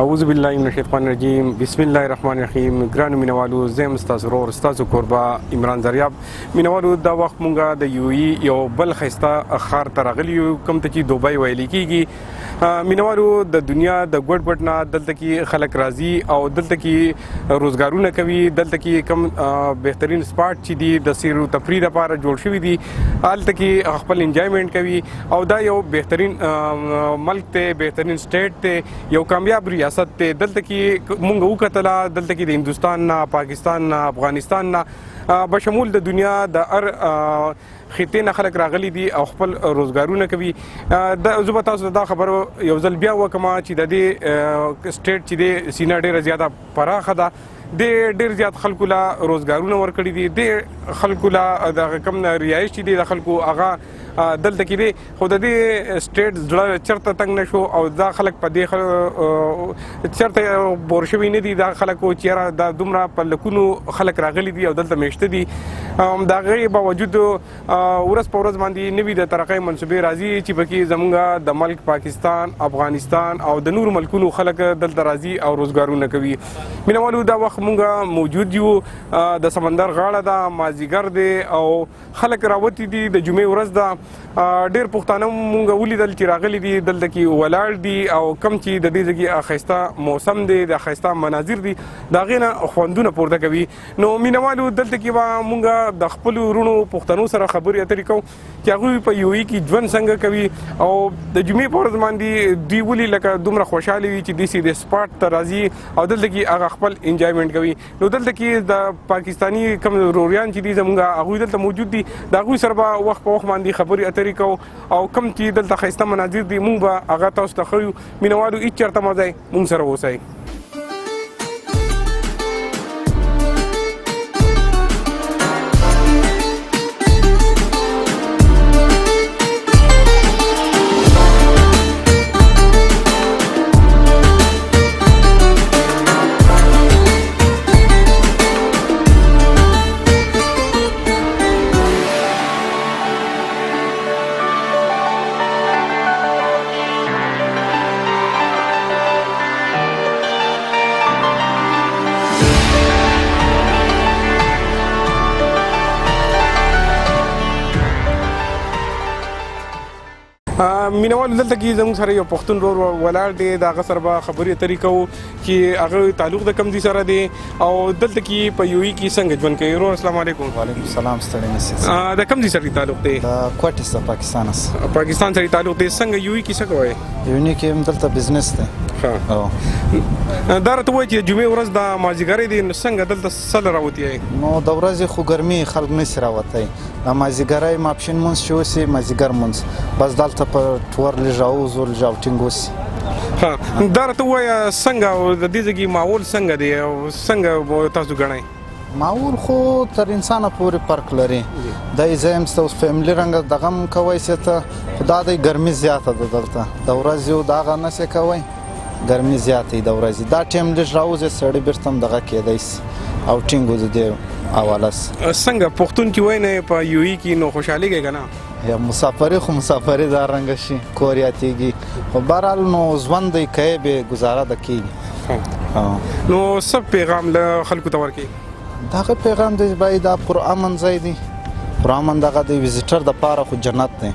اعوذ بالله من الشیطان الرجیم بسم الله الرحمن الرحیم. ګرانو مینوالو، زم ستاسو ورور ستاسو کوربه عمران زریاب. مینوالو، دا وخت مونږه د UAE یو بل ښایسته ښار ته راغلي یو، کوم ته چې دوبۍ ویل کېږي. مینوالو، د دنیا د ګوټ ګوټ نه دلته کې خلک راځي او دلته کې روزګارونه کوي. دلته کې کوم بهترین سپاټ چې دي د سیر و تفریح لپاره جوړ شوي دي، هلته کې خپل انجوایمنټ کوي او دا یو بهترین ملک دی، بهترین سټیټ دی، یو کامیاب ریاست دی. دلته کې مونږ وکتله، دلته کې د هندوستان نه، پاکستان نه، افغانستان نه بشمول د دنیا د هر خطې نه خلک راغلي دي او خپل روزګارونه کوي. زه به تاسو ته دا خبره یو ځل بیا وکړم چې د دې سټیټ چې دی سینه ډېره زیاته پراخه ده، د ډېر زیات خلکو له روزګارونه ورکړي دي، د خلکو له د کوم رهایش چې دی د خلکو هغه دلته کې دی. خو د دې سټیټ زړه چېرته تنګ نه شو او دا خلک په دې چېرته بور شوي نه دي. دا خلکو چېرې دا دومره په لکونو خلک راغلي دي او دلته میشته دي. د هغې باوجود ورځ په ورځ باندې نوي د ترقۍ منصوبې راځي چې پکې زموږ د ملک پاکستان، افغانستان او د نورو ملکونو خلک دلته راځي او روزګارونه کوي. مینوالو، دا وخت مونږ موجود یو، د سمندر غاړه ده، مازدیګر دی او خلک راوتي دي، د جمعې ورځ ده. ډېر پښتانه مونږ ولیدل چې راغلي دي، دلته کې ولاړ دي او کم چې د دې ځای ښایسته موسم دی، د ښایسته مناظر دي، د هغې نه خوندونه پورته کوي. نو مینوالو، دلته کې به مونږ د خپلو وروڼو پښتنو سره خبرې اترې کوو چې هغوی په UAE کې ژوند څنګه کوي او د جمعې په ورځ باندې دوی ولې لکه دومره خوشحاله وي چې داسې د سپاټ ته راځي او دلته کې هغه خپل انجوایمنټ کوي. نو دلته کې د پاکستاني کوم وروریان چې دي زموږ، هغوی دلته موجود دي، د هغوی سره به وخت په وخت باندې خبرې اترې کوو او کوم چې دلته ښایسته مناظر دي مونږ به هغه تاسو ته ښیو. مینوالو، هېڅ چېرته مه ځئ، مونږ سره اوسئ. مینوالو، دلته کې زموږ سره یو پښتون ورور ولاړ دی، د هغه سره به خبرې اترې کوو چې هغه تعلق د کوم ځای سره دی او دلته کې په UAE کې څنګه ژوند کوي. ورور السلام علیکم. وعلیکم السلام. ستړی نشئ. د کوم ځای سره تعلق دی؟ د کوټې څخه پاکستان څخه. پاکستان سره تعلق دی. څنګه UAE کې څه کوئ؟ UAE کې هم دلته بزنس دی. دا راته وایي چې جمعې ورځ د مازدیګرۍ دی، نو څنګه دلته څه راوتي یې؟ نو د ورځې خو ګرمي خلک نشي راوتی، د مازدیګرۍ ماپښین مونځ چې وسي، مازدیګر مونځ، بس دلته په ټور لږ راوځو، لږ اوټینګ وسي. دا راته ووایه څنګه د دې ځای ماحول څنګه دی او څنګه تاسو ګڼئ؟ ماحول خو تر انسانه پورې فرق لري. دا ځای هم ستاسو فیملي رنګه دغه هم کوی سي ته، خو دا دی ګرمي زیاته ده دلته، د ورځې دغه نشئ کوی، ګرمي زیاته د ورځې. دا ټایم لږ راوځي سړی بېرته هم دغه کیدی سي اوټینګ د دې حواله سي. څنګه پښتون چې وایي نه په UAE کې نو خوشحالېږئ که نه؟ یا مسافري خو مسافري دا رنګه شي، کور یادېږي، خو بهرحال نو ژوند دی کوې بې ګزاره ده کېږي. نو څه پیغام له خلکو ته ورکوي؟ دغه پیغام دی باید دا پرامن ځای دی، پرامن دغه د ویزیټر دپاره خو جنت دی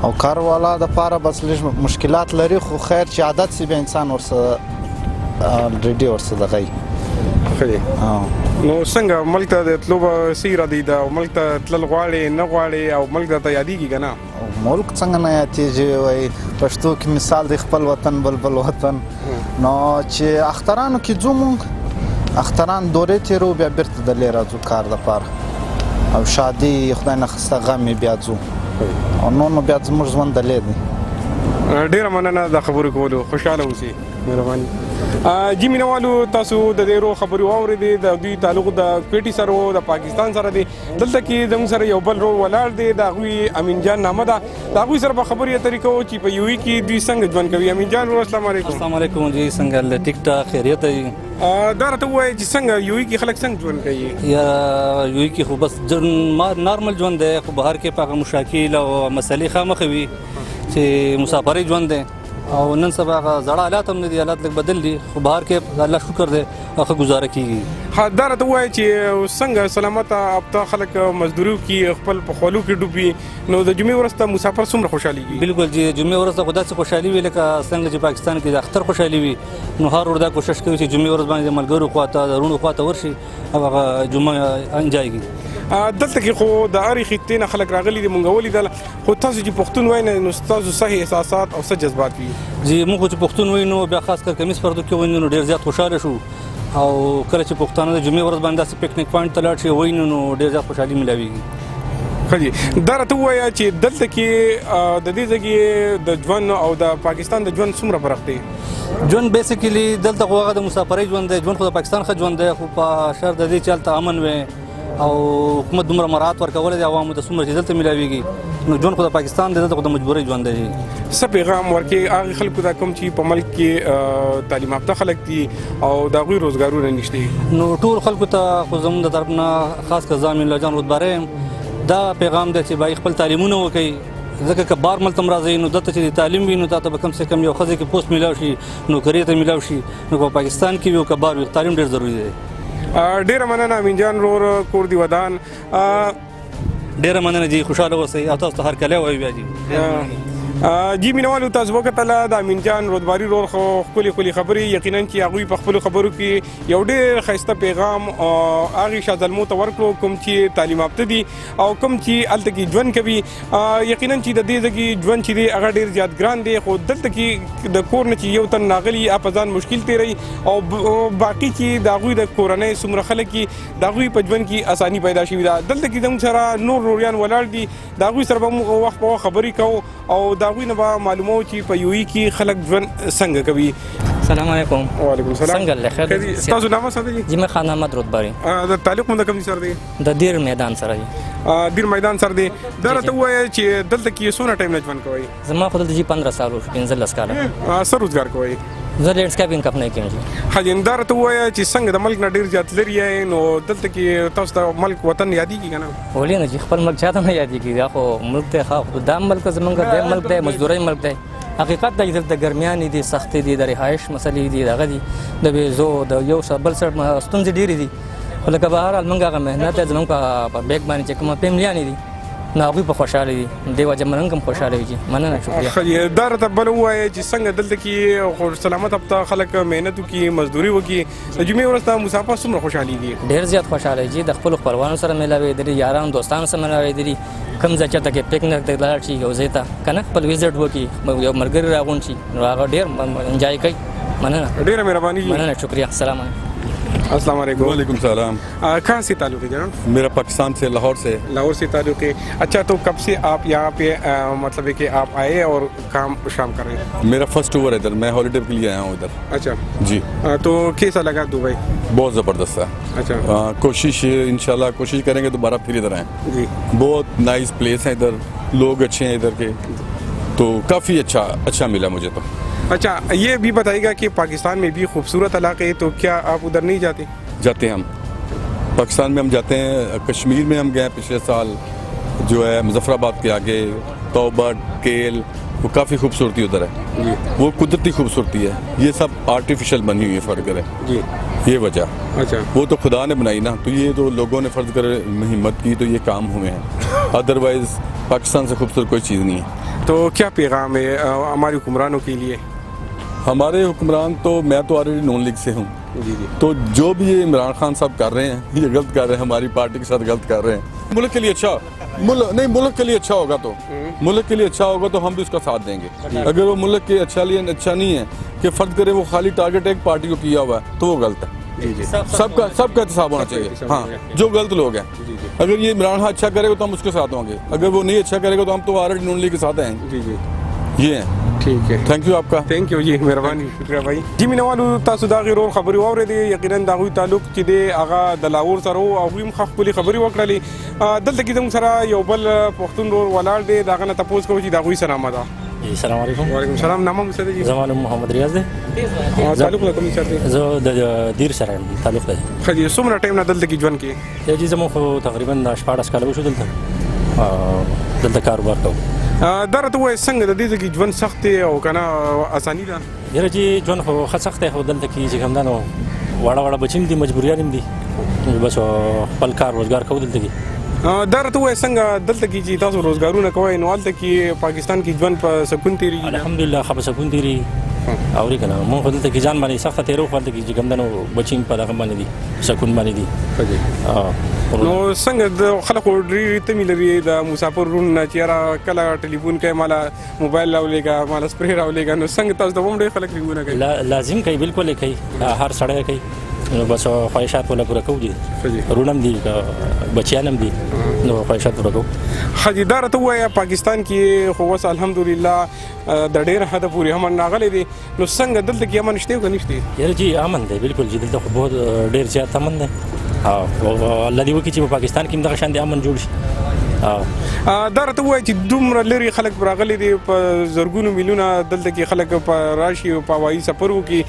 او کاروالا دپاره بس لږ مشکلات لري، خو خیر چې عادت سي بیا انسان ورسره الریډي ورسره دغه وي. نو څنګه ملک ته د تلو به څه اراده ده او ملک ته تلل غواړې نه غواړې او ملک درته یادېږي که نه؟ ملک څنګه نه یادېږي، وایي پښتو کې مثال دی خپل وطن بلبل وطن. نو چې اخترانو کې ځو مونږ، اختران دورې تېرو، بیا بېرته دلې راځو کار دپاره او شادي خدای نخسته غم یې بیا ځو او نو بیا زموږ ژوند دلې دی. ډېره مننه د خبرو کولو، خوشحاله اوسئ. مهرباني. جی مینوالو، تاسو د دې ورو خبرې واورېدې، د دوی تعلق د کویټې سره و، د پاکستان سره دی. دلته کې زموږ سره یو بل ورور ولاړ دی، د هغوی امین جان نامه ده. د هغوی سره به خبرې اترې کوو چې په UAE کې دوی څنګه ژوند کوي. امین جان ورور السلام علیکم. السلام علیکم. جی څنګه ټیک ټاک خیریت دی؟ دا راته ووایه چې څنګه UAE کې خلک څنګه ژوند کوي؟ یا UAE کې خو بس نارمل ژوند دی، خو بهر کې په هغه مشاکل او مسلې خامخې وي چې مسافرۍ ژوند دی او نن سبا هغه زړه حالات هم نه دي، حالات لږ بدل دي، خو بهر کې الله شکر دی ښه ګزاره کېږي. ها دا راته ووایه چې څنګه سلامته هفته خلک مزدوري کوي، خپل په خولو کې ډوبي، نو د جمعې ورځ ته مسافر څومره خوشحالېږي؟ بالکل چې جمعې ورځ ته خو داسې خوشحالي وي لکه څنګه چې پاکستان کې د اختر خوشحالي وي، نو هر ور دا کوشش کوي چې جمعې ورځ باندې د ملګرو خواته د وروڼو خواته ورشي او هغه جمعه انجای کړي. دلته کې خو د هرې خطې نه خلک راغلي دي، مونږ ولیدل، خو تاسو چې پښتون وایئ نو ستاسو څه احساسات او څه جذبات وي؟ جی موږ چې پښتون وایو نو بیا خاص کر کمیس پردو کې وایو نو ډېر زیات خوشحاله شو، او کله چې پښتانه د جمعې ورځ باندې داسې پکنیک پوینټ ته لاړ شي وایو نو ډېر زیات خوشحالي ملاویږي. ښه جي، دا راته ووایه چې دلته کې د دې ځای د ژوند او د پاکستان د ژوند څومره فرق دی؟ ژوند بیسیکلی دلته خو هغه د مسافرۍ ژوند دی، ژوند خو د پاکستان ښه ژوند دی، خو په شرط د دې چې هلته امن وي او حکومت دومره مراعات ورکولی دی عوامو ته څومره چې دلته ملاویږي، نو ژوند خو د پاکستان دی، دلته خو د مجبورۍ ژوند دی. څه پیغام ورکې هغې خلکو ته کوم چې په ملک کې تعلیم یافته خلک دي او د هغوی روزګارونه نشته؟ نو ټول خلکو ته خو زموږ د طرف نه خاص کر ځان الله جان رودباری دا پیغام دی چې باید خپل تعلیمونه وکړي، ځکه که بار ملک ته راځي نو دلته چې تعلیم وي نو تا ته به کم سے کم یو ښځې کې پوسټ میلاو شي، نوکري ته میلاو شي، نو په پاکستان کې وي او که بار وي تعلیم ډېر ضروري دی. ډېره مننه امین جان رور کور دی ودان. ډېره مننه جی، خوشحاله اوسئ او تاسو ته هرکلی وایو بیا جی. جی مینوالو تاسو وکتله د امین جان رودباری رور خو ښکلې خبرې، یقینا چې هغوی په خپلو خبرو کې یو ډېر ښایسته پیغام هغې شازلمو ته ورکړو کوم چې تعلیم یافته دي او کوم چې هلته کې ژوند کوي. یقینا چې د دې ځای کې ژوند چې دی هغه ډېر زیات ګران دی، خو دلته کې د کور نه چې یو تن راغلي په ځان مشکل تېروي او باقي چې د هغوی د کورنۍ څومره خلک دي د هغوی په ژوند کې اساني پیدا شوې ده. دلته کې زموږ سره نور روریان ولاړ دي، د هغوی سره به موږ وخت په وخت خبرې کوو او د هغوی نه به معلومو چې په یو کې خلک ژوند څنګه کوي. السلام علیکم. وعلیکم السلام. څنګه له خیر؟ تاسو نام څه دی؟ جمعه خان احمد رودباری. د تعلق مونږ کوم سره دی؟ د دیر میدان سره دی. دیر میدان سره دی. دا راته وایي چې دلته کې څونه ټایم نه ژوند کوي؟ زما خو دلته 15 سال او 15 کال. څه روزګار کوي؟ زه لینډسکیپینګ کمپنۍ کې یم. حجندار ته وایي چې څنګه د ملک نه ډیر زیات لري یې، نو دلته کې تاسو ته ملک وطن یادېږي که نه؟ ولې نه چې خپل ملک چاته نه یادېږي، دا خو ملک دی، خو دا ملک زموږ دی، ملک دی، مزدورۍ ملک دی. حقیقت دا چې دلته ګرمیانې دي، سختۍ دي، د رهایش مسلې دي، دغه دي د ویزو د یو بل سره ستونزې ډېرې دي، خو لکه بهرحال موږ هغه محنت دی زموږ په بیک باندې چې کومه فیملیانې دي نو هغوی په خوشحاله دي، دې وجه موږ هم خوشحاله وي. مننه، شکریه. دا راته بله ووایه چې څنګه دلته کې خو سلامت هفته خلک محنت وکړي، مزدوري وکړي، د جمعې ورځ ته مسافر څومره خوشحالېږي؟ ډېر زیات خوشحاله دي، د خپلو خپلوانو سره میلاوېدلي، یارانو دوستانو سره میلاوېدلي، کوم ځای چېرته کې پکنیک ته لاړ شي یو ځای ته که نه خپل وزټ وکړي، یو ملګري راغونډ شي نو هغه ډېر انجای کوي. مننه، ډېره مهرباني. مننه، شکریہ. السلام علیکم. अस्सलाम वालेकुम. वालेकुम सलाम. कहाँ से ताल्लुक़ है जनाब? मेरा पाकिस्तान से, लाहौर से. लाहौर से ताल्लुक़ है. अच्छा, तो कब से आप यहाँ पे मतलब है कि आप आए और काम शाम कर रहे हैं? मेरा फर्स्ट टूर है इधर, मैं हॉलीडे के लिए आया हूँ इधर. अच्छा जी. तो कैसा लगा दुबई? बहुत ज़बरदस्त है. अच्छा. कोशिश इंशाल्लाह कोशिश करेंगे दोबारा फिर इधर आएँ. जी. बहुत नाइस प्लेस है इधर, लोग अच्छे हैं इधर के, तो काफ़ी अच्छा मिला मुझे तो. अच्छा, ये भी बताइएगा कि पाकिस्तान में भी खूबसूरत इलाके हैं, तो क्या आप उधर नहीं जाते? जाते हैं हम, पाकिस्तान में हम जाते हैं. कश्मीर में हम गए पिछले साल, जो है मुजफ्फराबाद के आगे तौबा केल, वो काफ़ी खूबसूरती उधर है जी. वो कुदरती खूबसूरती है, ये सब आर्टिफिशियल बनी हुई है फ़र्ज करे जी, ये वजह. अच्छा. वो तो खुदा ने बनाई ना, तो ये तो लोगों ने फ़र्ज करे हिम्मत की तो ये काम हुए हैं, अदरवाइज़ पाकिस्तान से खूबसूरत कोई चीज़ नहीं है. तो क्या पैगाम है हमारे हुक्मरानों के लिए? हमारे हुक्मरान तो, मैं तो ऑलरेडी नॉन लीग से हूँ जी जी, तो जो भी ये इमरान खान साहब कर रहे हैं ये गलत कर रहे हैं, हमारी पार्टी के साथ गलत कर रहे हैं. मुल्क के लिए अच्छा, मुल्क के लिए अच्छा होगा तो मुल्क के लिए अच्छा होगा तो हम भी उसका साथ देंगे. अगर वो मुल्क के अच्छा नहीं है कि फर्ज करे वो खाली टारगेट एक पार्टी को किया हुआ है तो वो गलत है. जी जी, सबका एहतसाब होना चाहिए. हाँ, जो गलत लोग हैं, अगर ये इमरान खान अच्छा करेगा तो हम उसके साथ होंगे, अगर वो नहीं अच्छा करेगा तो हम तो ऑलरेडी नॉन लीग के साथ हैं. जी जी, ये है. ठीक है, थैंक यू आपका. थैंक यू जी, मेहरबानी, शुक्रिया भाई. जी مینوالو تاسو دا غیر خبري واورېدې، یقینا دا غوي تعلق چې دی هغه د لاهور سره او هغوی هم ښه ښکلې خبرې وکړلې. دلته کې زموږ سره یو بل پښتون ورور ولاړ دی، د هغه نه تپوس کوو چې د هغوی سره نامه ده. جی السلام علیکم. وعلیکم السلام. نامه مو څه دی؟ زما نوم محمد ریاض دی. تعلق له کوم سره دی؟ زه د دیر سره یم، تعلق دی. ښه جي، څومره ټایم نه دلته کې ژوند کوې؟ جی زموږ خو تقریبا 14 کاله وشو دلته کاروبار کوو. دا راته ووایه څنګه د دې ځای کې ژوند سخت دی او که نه اساني ده؟ یاره چې ژوند خو ښه سخت دی خو دلته کې چې کوم دا نو واړه واړه بچي هم دي مجبوریان هم دي بس خپل کار روزګار کوو دلته کې. دا راته ووایه څنګه دلته کې چې تاسو روزګارونه کوئ نو هلته کې پاکستان کې ژوند په سکون تېرېږي؟ الحمدلله ښه په سکون تېرېږي. اورې که نه مونږ خو دلته کې ځان باندې سخته تېرو خو هلته کې چې کوم دا نو بچي هم په دغه باندې دي سکون باندې دي. نو څنګه د خلکو ډېرې تمې لري د مسافر وروڼو نه چې یاره کله ټلیفون کوي ماله موبایل راولېږه ماله سپرې راولېږه نو څنګه تاسو ته هم ډېر خلک ریګونه کوي؟ لازم کوي بالکل یې کوي هر سړی کوي نو بس خواهشات ولا پوره کوو دي وروڼه هم دي بچیان هم دي نو خواهشات پوره کوو. ښه جي دا راته ووایه پاکستان کې خو اوس الحمدلله د ډېر حده پورې امن راغلی دی نو څنګه دلته کې امن شته او که نشته؟ یاره جي امن دی بالکل چې دلته خو بہت ډېر زیات امن دی او الله دې وکړي چې په پاکستان کې هم دغه شان د امن جوړ شي. دا راته ووایه چې دومره لرې خلک راغلي دي په زرګونو میلیونه دلته کې خلک په راشي او په هوایي سفر وکړي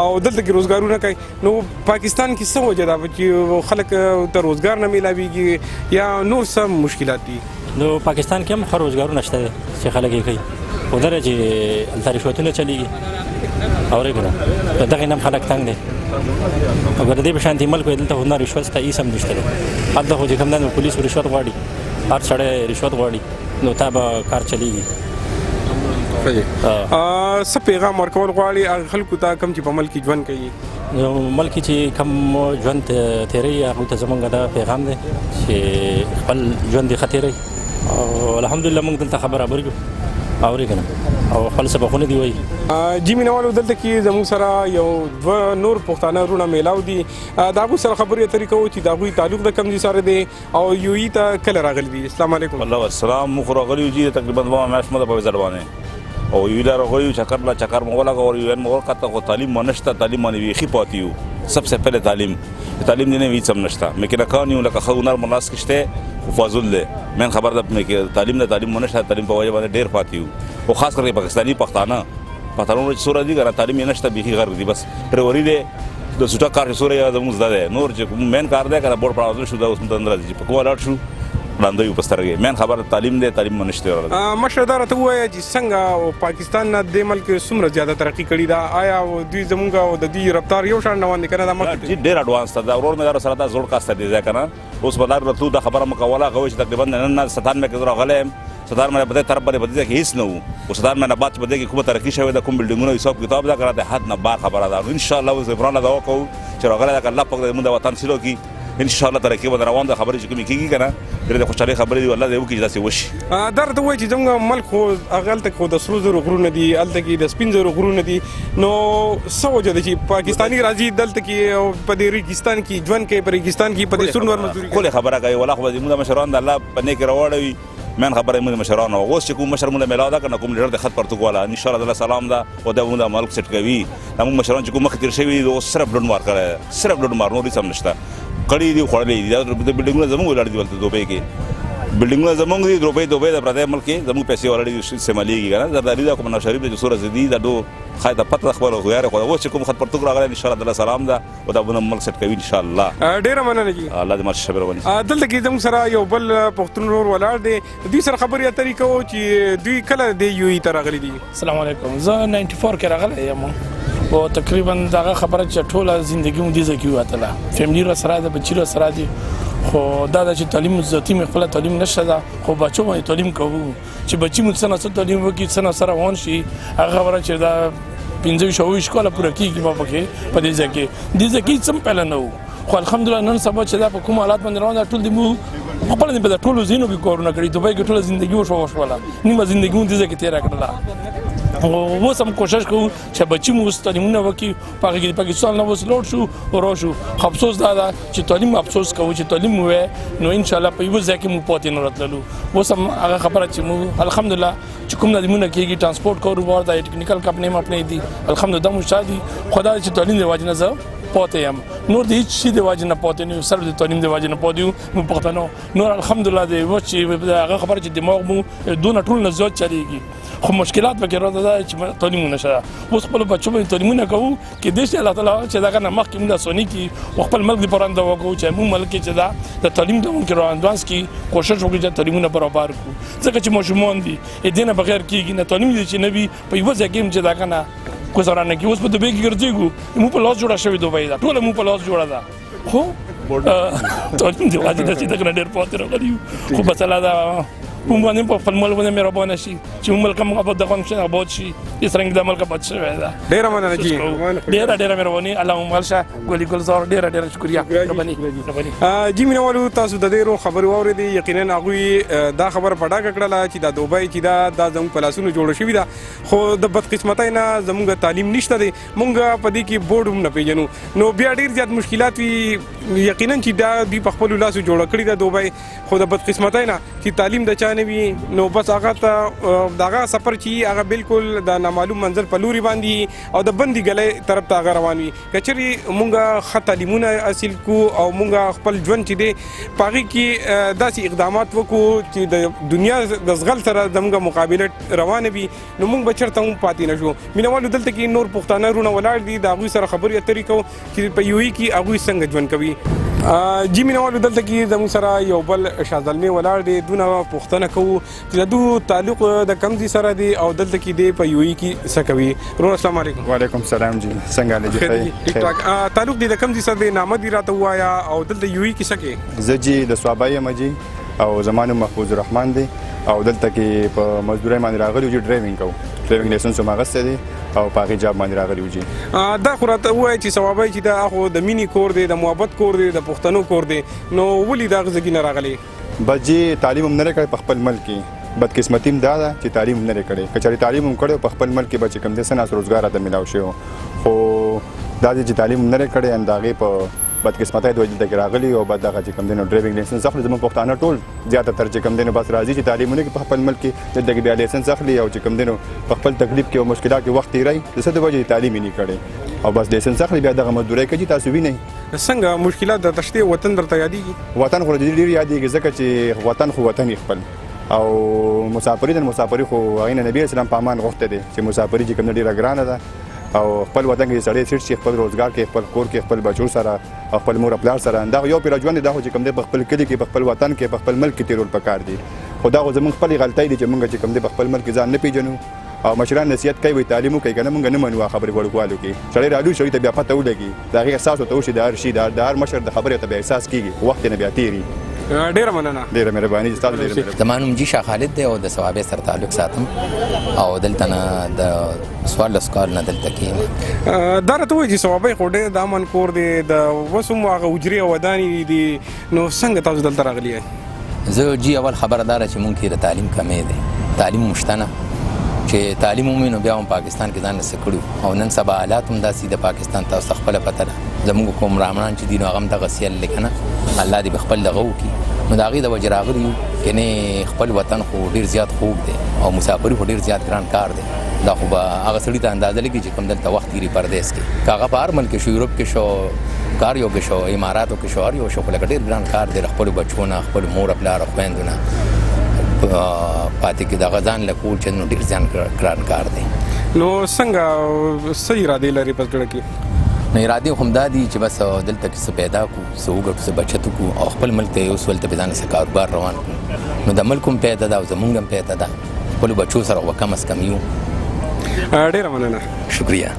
او دلته کې روزګارونه کوي نو پاکستان کې څه وجه ده چې خلک ته روزګار نه میلاویږي یا نور څه مشکلات دي؟ نو پاکستان کې هم ښه روزګارونه شته دي چې خلک یې کوي خو دغه چې هلته رشوتونه چلېږي اورې که نه د دغې نه هم خلک تنګ دی او که د دې په شانتې ملک وي دلته خو نه رشوت شته هېڅ هم نشته دی. هلته خو چې کوم دا نو پولیس رشوت غواړي هر سړی رشوت غواړي نو تا به کار چلېږي. څه پیغام ورکول غواړي هغه خلکو ته کوم چې په ملک کې ژوند کوي؟ نو ملک چې کوم ژوند تېروي هغوی ته زموږ دا پیغام دی چې خپل ژوند یې ښه تېروي او الحمدلله موږ دلته ښه برابر یو اورې که نه او خپل سبقونه دي وایي. جی مینوالو دلته کې زموږ سره یو دوه نور پښتانه وروڼه میلاو دي د هغوی سره خبرې اترې کوو چې د هغوی تعلق د کوم ځای سره دی او یوئی ته کله راغلي دي. السلام علیکم. الله السلام موږ راغلي یو چې تقریبا 2 میاشتې مده په ویزه باندې او یوئی لا راغلي چکر مو ولګه او یو مو ورکته خو تعلیم مو نشته تعلیم باندې ویخي پاتې یو सबसे पहले तालीम देने भी सब नशता मैं कि रखा नहीं लका हुनर मुनास किश्ते फाजुल दे मैं खबर मैं कि तालीम नशता तालीम पवाजे बांधे ढेर पाती हूँ वो खास करके पाकिस्तानी पख्तानों सूरज दी करा तालीम नशता भी कर दी बस फिर वरी दे दो सुटा कार सूर्य मुजदा दे नूर जो मैन कार दे करा बोर्ड पड़ा शुदा उसमें अंदर जी पकवा लाट शू لاندې په سترګې مین خبر تعلیم دی تعلیم منشته ورته مشردار ته وایي چې څنګه پاکستان نه د ملک څومره زیاته ترقی کړې ده آیا دوی زمونږ او د دې رفتار یو شان روان دي کنه دا مخ ډیر اډوانس ده ورور مې سره دا زوړ کاسته دي ځکه نه اوس بلار راتلو دا خبره مکوله غوښ تقریبا نن 97 کې زرا غلم صدر مې بده طرف باندې بده کې هیڅ نه وو او صدر مې نه بات بده کې کومه ترقی شوی دا کوم بلډینګونو حساب کتاب دا کړه د حد نه بار خبره ده ان شاء الله زبران دا وکاو چې راغله دا الله پاک دې موږ وطن سلو کی ان شاء الله ترقی به روان ده خبرې چې کومې کیږي کنه ډېر خوشاله خبرې دی الله دې وکړي داسې وشي. درته وایي چې زموږ ملک خو هغه هلته خو د سرو زرو غرونه دي هلته کې د سپین زرو غرونه دي نو څه وجه ده چې پاکستاني راځي دلته کې په دې ریګستان کې ژوند کوي په ریګستان کې په دې سور نور مزدوري کوي خبره کوي ولا خو زموږ مشران د الله په نیک راوړوي من خبره موږ مشران او اوس چې کوم مشر موږ میلا دا کنه کوم لیډر د خط پرتګ والا ان شاء الله تعالی سلام دا او دا موږ ملک سټ کوي موږ مشران چې کوم مخ تیر شوی او صرف ډون مار کړه صرف ډون مار نور سم نشته کړي دی خړلې دي د بلډینګونو زموږ ولر دی ولته دوبه کې بلډینګونو زموږ دی دوبه د پردې ملک زموږ پیسې ولر استعماليږي کنه زرداری دا کوم شریف د سورہ زدي دا دو خایده پته خبر غواره خو اوس چې کوم خط پرتګ راغلی ان شاء الله تعالی سلام دا او دا موږ ملک سټ کوي ان شاء الله ډیر مننه جی الله دې مر شبر ونی دلته کې زموږ سره یو بل پښتون ور ولر دی دوی سره خبرې اترې کوو چې دوی کله دی یوئی ته راغلي دي. السلام علیکم زه 94 کې راغلی یم او تقریبا دا خبره چې ټوله ژوندۍ مو دي ځکه واتله فیملی را سره ده بچی را سره دي خو دا چې تعلیم ذاتی مخفله تعلیم نشته ده خو بچو باندې تعلیم کوو چې بچی مو څنګه تعلیم وکړي څنګه سره وون شي هغه خبره چې دا 15 شکوله پوره کیږي په پکې په دې ځکه دې ځکه څم پهل نه وو خو الحمدلله نن سبا چې دا په کوم حالات باندې روان ټول دې مو خپل دې په ټولو زینو کې کورونه کړی دوبه کې ټول ژوندۍ وشوله نیمه ژوندۍ دې ځکه تیر کړله او اوس هم کوشش کوو چې بچی مو تعلیمونه وکړي په پاکستان نه اوس لوټ شو او راشو افسوس دا چې تعلیم افسوس کوو چې تعلیم مو نو ان شاء الله په یو ځای کې مو پاتې نه راتللو اوس هم هغه خبره چې مو الحمدلله چې کوم نظمونه کېږي ترانسپورت کاروبار د ټیکنیکل کمپنۍ مې خپلې دي الحمدلله مو شادي خدای چې تعلیم دی واجب نه زه پاتې یم نور د هیڅ شي د وجې نه پاتې نه یو صرف د تعلیم د وجې نه پاتې یو موږ پښتنو نور الحمدلله د اوس چې هغه خبره چې دماغ مو دونه ټول نه زیات چلېږي خو مشکلات پکې راځي دا چې تعلیم نشته اوس خپل بچو باندې تعلیمونه کوو کې د الله تعالی چې دغه نه مخکې موږ سونی کې خپل ملک لپاره دا وکړو چې موږ ملک چې دا د تعلیم د ممکن روانځ کې کوشش وکړو چې تعلیمونه برابر کړو ځکه چې ماشومان دي دینه بغیر کېږي نه تعلیم دي چې نبی په یو ځای کې چې دا کنه گزارانه کې اوس په دوبه کې ګرځېږو موږ په لاس جوړه شوی دوبه دا ټول موږ په لاس جوړه ده خو تعلیم دی واجب ده چې دا ډېر پاتې راغلی خو بس الله دا کوم باندې په خپل ملک باندې مهربانه شي چې ملک موږ په دغه نشه آباد شي اس رنګ د ملک بچ شوی دا ډیر مننه جی ډیر مهرباني الله مالشه ګولي ګل زور ډیر شکریا رباني جی مینوالو تاسو د ډیرو خبرو اوریدي یقینا هغه دا خبر پډا کړله چې دا دوبای چې دا زموږ په لاسونو جوړ شوی دا خو د بدقسمتۍ نه زموږ تعلیم نشته دی مونږ په دې کې بورډ هم نه پیژنو نو بیا ډیر زیات مشکلات وي یقینا چې دا دی په خپل لاسو جوړ کړی دا دوبای خو د بدقسمتۍ نه چې تعلیم د چا نه وي نو بس هغه ته دغه سفر چې هغه بالکل د نامعلوم منزل په لوري باندې او د بندي ګلې طرف ته هغه روان وي کچري مونږه خط تعلیمونه حاصل کو او مونږه خپل ژوند چې دی پاغي کې داسې اقدامات وکړو چې د دنیا د زغل سره زموږه مقابله روانه وي نو مونږ بچرته هم پاتې نشو مینوالو دلته کې نور پښتانه رونه ولاړ دي د هغوی سره خبرې اترې کوو چې په یوې کې هغوی څنګه ژوند کوي جی مینوالو دلته کې زموږ سره یو بل شازلمې ولاړ دی دونه پوښتنه کوو چې د دوی تعلق د کوم ځای سره دی او دلته کې دی په یوې کې څه کوي ورور السلام علیکم وعلیکم السلام جی څنګه لږ ټیک ټاک تعلق دی د کوم ځای سره دی نامه دی راته وایا او دلته یوې کې څه کوي زه جی د سوابای یم جی او زمانو محفوظ الرحمن دی او دلته کې په مزدوري باندې راغلی جی ډرایوینګ کوم ډرایوینګ لایسنس هم اغسته دی او په جاب باندې راغلی جی دا خو راته وایي چې سوابای چې دا خو د مینی کور دی د محبت کور دی د پښتنو کور دی نو ولې دا غزګی نه راغلی بس جی تعلیم هم نه کړی په خپل ملک کې بدقسمتي هم دا ده چې تعلیم هم نه کړی کچاري تعلیم هم کړی په خپل ملک کې بچ کم دي سناس روزګار ته ملاو شو خو دا چې تعلیم هم نه کړی انداغه په بدقسمتۍ د وجې ته راغلی او بعد دغه چې کم دینو ډرایوینګ لایسنس اخلي زموږ پښتانه ټول زیاته تر چې کم دینو بس راځي چې تعلیمونه کې په خپل ملک کې دغه بیا لایسنس اخلي او چې کم دینو په خپل تکلیف کې او مشکلات کې وخت تیری د څه د وجې تعلیم نه کړي او بس لایسنس اخلي بیا دغه مزدوري کوي تاسو وینئ څنګه مشکلات د تشته وطن درته یادېږي وطن خو ډیر یادېږي ځکه چې وطن خو وطن خپل او مسافری خو غینه نبی اسلام په امان غوښته دي چې مسافری چې کوم ډیره ګرانه ده او خپل وطن کې سړی سیټ شي خپل روزګار کې خپل کور کې خپل بچو سره او خپل مور خپل سره دا یو پیر ژوند دا چې کوم دی خپل کلی کې خپل وطن کې خپل ملک کې تیرول پکار دي خدا غو زمون خپل غلطۍ دي چې مونږ چې کوم دی خپل ملک ځان نه پیژنو او مشران نصیحت کوي تعلیم کوي کنه مونږ نه منو خبرې وړوالو کې سړی راډو شوی ته بیا پته ولګي دا غي احساس ته وشي د هر شي د هر مشر د خبرې ته بیا احساس کیږي وخت نه بیا تیری ډیره مننه ډیره مهرباني تاسو ډیره زمانوم جی شاه خالد دی او د ثوابه سره تعلق ساتم او دلته نه د سوال سکار نه دلته کې دا راته وایي چې ثوابه خو ډېر د امن کور دی د وسوم هغه حجرې او ودانې دي نو څنګه تاسو دلته راغلی یې زه جی اول خبردار چې مونږ کې د تعلیم کمې دی تعلیم مشتنه چې تعلیم ومنو بیا هم پاکستان کې ځان نس کړو او نن سبا حالات هم داسې د پاکستان تاسو خپل پته زموږ کوم رامنان چې دین هغه هم دغه سیل لیکنه الله دې خپل دغه وکي نو دا غي د وجه راغلی کنه خپل وطن خو ډیر زیات خوب دی او مسافر خو ډیر زیات ګران کار دی دا خو به هغه سړي ته اندازه لګي چې کوم دلته وخت لري پردیس کې کاغه په هر ملک شو یورپ کې شو کاریو کې شو اماراتو کې شو اریو شو خپل ډیر ګران کار دی خپل بچونه خپل مور خپل خويندونه پاتې کې د غزان له کول چې نو ډیر ځان ګران کار دی نو څنګه صحیح را دی لري په کړه کې نه اراده هم دادي چې بس دلته کې څه پیدا کو څه وګړو څه بچت کو او خپل ملک ته اوس ولته به ځان څه کاروبار روان کو نو د ملک هم پیدا ده او زمونږ هم پیدا ده خپل بچو سره وکم اس کم یو ډیره مننه شکریا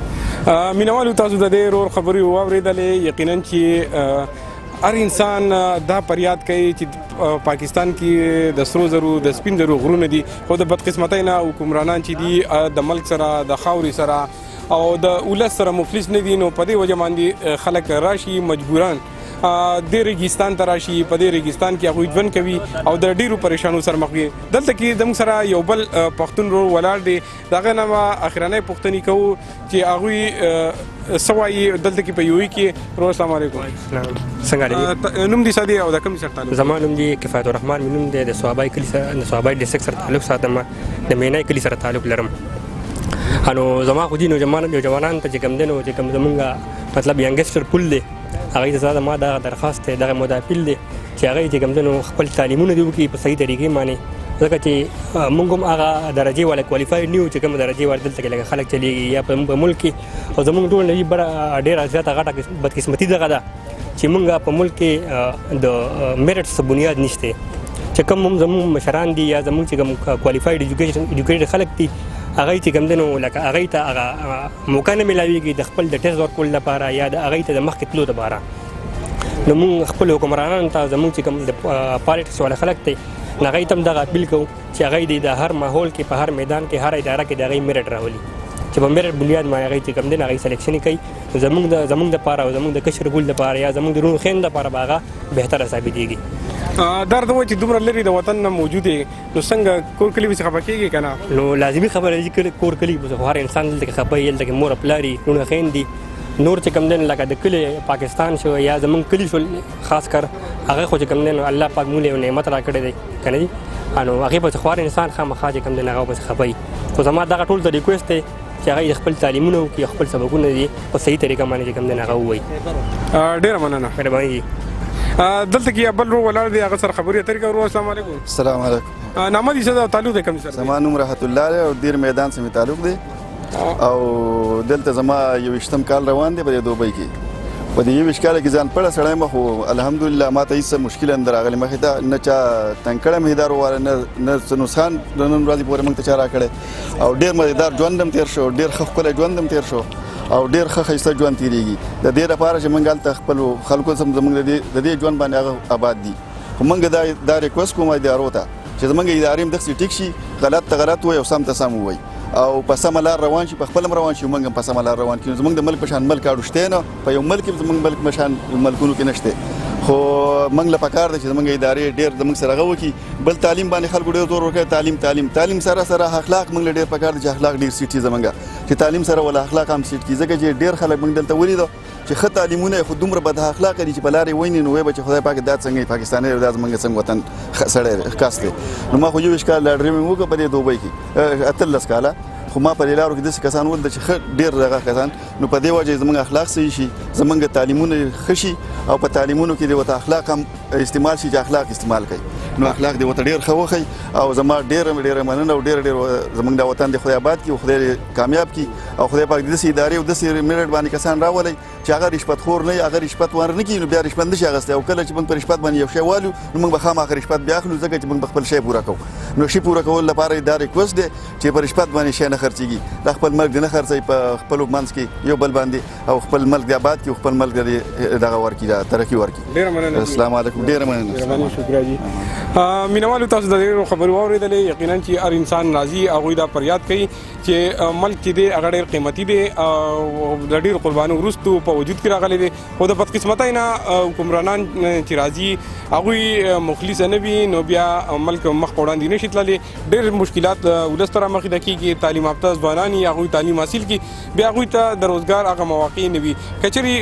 مینوالو تاسو د دې رور خبري واوریدلې یقینا چې هر انسان دا پریاد کوي چې پاکستان کې د سرو زرو د سپین زرو غرونه دي خو د بدقسمتۍ نه حکمرانان چې دي د ملک سره د خاورې سره او د اولس سره مفلس نه دي نو په دې وجه باندې خلک راشي مجبوران د ریګستان ته راشي په دې ریګستان کې هغوی ژوند کوي او د ډیرو پریشانو سره مخ وي دلته کې زموږ سره یو بل پښتون ورور ولاړ دی دغه نه به اخرنۍ پوښتنې کوو چې هغوی څه وایي دلته کې په یوې کې ورور السلام علیکم څنګه نوم دې سادي او د کوم سره تعلق زما نوم دی کفایت الرحمن نوم دی د سوابای کلی سره د سوابای ډیسټریکټ سره تعلق ساتم د مینای کلی سره تعلق لرم انو زما خو دي نوجوانان ته چې کوم دنو چې کوم زمونږ مطلب ینګسټر پول دی هغه ته زاده ما دا درخواست دی دغه مداپیل دی چې هغه چې کوم دنو خپل تعلیمونه دی وکړي په صحیح طریقې باندې ځکه چې موږ هم هغه درجې والا کوالیفاید نیو چې کوم درجې ور دلته کې لږ خلک چلیږي یا په ملک کې او زموږ ټول نوي ډېره زیاته غټه بدقسمتي دغه ده چې موږ په ملک کې د میرټس بنیاد نشته چې کوم هم زموږ مشران دي یا زموږ چې کوم کوالیفاید ایجوکیټډ خلک دي هغه چې کوم دنو لکه هغه ته هغه موقع نه ملاويږي د خپل د ټیسټ ورکول لپاره یا د هغه ته د مخکې تلو لپاره نو موږ خپل حکمرانانو ته زموږ چې کوم د پالیټکس والا خلک دي هغه ته دغه اپیل کوو چې هغه د هر ماحول کې په هر میدان کې هر اداره کې دغه میرټ راولي چې په میرټ بنیاد باندې هغه چې کوم دین هغه سلیکشن کوي زموږ د پاره او زموږ د کشر ګول د پاره یا زموږ د رونو خین د پاره باغه بهتره ثابتېږي درد و چې دومره لري د وطن نه موجود نو څنګه کور کلی به خبر کېږي کنه نو لازمي خبره دي چې کور کلی به هر انسان دلته خبر یل دغه مور پلاری رونو خین دي نور چې کوم دین لکه د کلی پاکستان شو یا زموږ کلی شو خاص کر هغه خو چې کوم دین الله پاک مولې نعمت را کړی دی کنه دي انو هغه په خوار انسان خامخا چې کوم دین هغه په خبري خو زما دغه ټول د ریکوست دی چې هغه خپل تعلیمونه او خپل سبقونه دي په صحیح طریقه باندې کوم دین هغه وایي ډیر مننه مهرباني دلته کې بل رو ولر دی هغه سره خبري طریقه ورو السلام علیکم السلام علیکم نامه دې څه تعلق دی کوم سره زما نوم رحمت الله او دیر میدان سره تعلق دی او دلته زما یو اشتم کال روان دی په دوبۍ کې په دې یو اشکال کې ځان پړه سړی مخ الحمدلله ماته هیڅ مشکل اندر راغلی مخې ته نه چا تنکړه مهدار واره نه نقصان نن ورځې پورې موږ ته چا راکړی او ډېر مزیدار ژوند هم تېر شو ډېر ښه ښکلی ژوند هم تېر شو او ډېر ښه ښایسته ژوند تېرېږي د دې لپاره چې موږ هلته خپلو خلکو سم زموږ د دې ژوند باندې هغه آباد دي خو موږ دا ریکوست کوم ادارو ته چې زموږ ادارې هم داسې ټیک شي غلط ته غلط ووایي او سم ته سم ووایي او په سمه لار روان شي په خپل روان شي موږ هم په سمه لار روان کړو زموږ د ملک په شان ملک اړو شته نه په یو ملک کې زموږ ملک په شان ملکونو کې نشته خو موږ له پکار دي چې زموږ ادارې ډېر زموږ سره غو کی بل تعلیم باندې خلکو ډېر زور ورکړي تعلیم سره اخلاق موږ له ډېر پکار دي چې اخلاق ډېر سیټي زموږ چې تعلیم سره ولا اخلاق هم سیټ کی ځکه چې ډېر خلک موږ دلته ولیدو چې خه تعلیمونه خو دومره بد اخلاق دي چې په لارې ویني نو وای به چې خدای پاک دا څنګه پاکستاني دا زموږ وطن سره خاصه نو ما خو یو اشکال لړري مې وګ په دې دوبۍ کې اتلس کاله خو ما په لارو کې د کسان ول چې ډیر دغه کسان نو په دې وجه زموږ اخلاق صحیح شي زموږ تعلیمونه خشي او په تعلیمونو کې د وته اخلاق هم استعمال شي چې اخلاق استعمال کړي نو اخلاق د وته ډیر خوخي او زما ډیر مننه او ډیر زموږ د وطن د خدای آباد کی او خدای کامیاب کی او خدای پاک د سي ادارې او د سي میرټ باندې کسان راولي چې هغه رشوت خور نه هغه رشوت ورنه کی نو بیا رشوت نشي غسته او کله چې موږ پر رشوت باندې یو شی والو نو موږ به خامخا رشوت بیا اخلو ځکه چې موږ خپل شی پورا کوو نو شی پورا کول لپاره دا ریکوست دی چې پر رشوت باندې شی نه خرڅيږي د خپل ملک نه خرڅي په خپل منځ کې یو بل باندې او خپل ملک د آباد کې خپل ملک د دغه ورکی دا ترقی ورکی ډیر مننه السلام علیکم ډیر مننه شکریا جی مینوالو تاسو د دې خبرو اوریدلې یقینا چې هر انسان راضي هغه دا فریاد کوي چې ملک چې دی هغه ډیر قیمتي دی او د ډیر قربانو ورستو په وجود کې راغلي دي خو د بدقسمتۍ نه حکمرانان چې راضي هغه مخلص نه وي نو بیا ملک مخ وړاندې نشي تللی ډیر مشکلات ولستره مخ د کیږي تعلیم یافته ځوانان هغه تعلیم حاصل کی بیا هغه ته د روزګار هغه مواقع نه وي کچري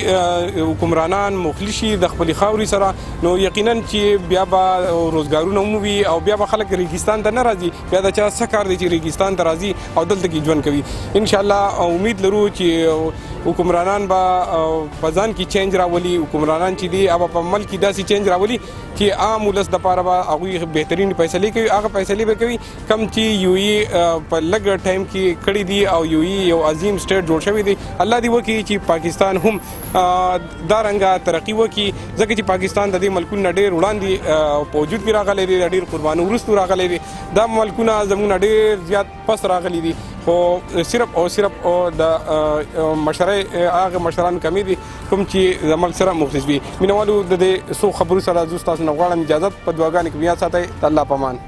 حکمرانان مخلص شي د خپل خاوري سره نو یقینا چې بیا به روزګارونه مو وي او بیا به خلک ریګستان ته نه راځي بیا د چا سکار دي چې ریګستان ته راځي او دلته کې ژوند کوي ان شاء الله امید لرو چې حکمرانان به پزان کی چینج راولي حکمرانان چې دی او په ملک کې داسې چینج راولي چې عام ولس د پاره به هغه بهترین فیصله کوي هغه فیصله به کوي کم چې یو په لګ ټایم کې کړی دی او یو عظیم سټیټ جوړ شوی دی الله دې وکړي چې پاکستان هم دا رنګه ترقی وکړي ځکه چې پاکستان د دې ملکونو ډېر وړاندې په وجود کې راغلی دی ډېر قربانو ورستو راغلی دی دا ملکونه زموږ ډېر زیات پس راغلی دي خو صرف د مشرۍ هغه مشران کمی دي کوم چې د ملک سره مختص وي مینوالو د دې سو خبرو سره زه تاسو نه غواړم اجازه په دعاګانې کې بیا ساتئ الله پامان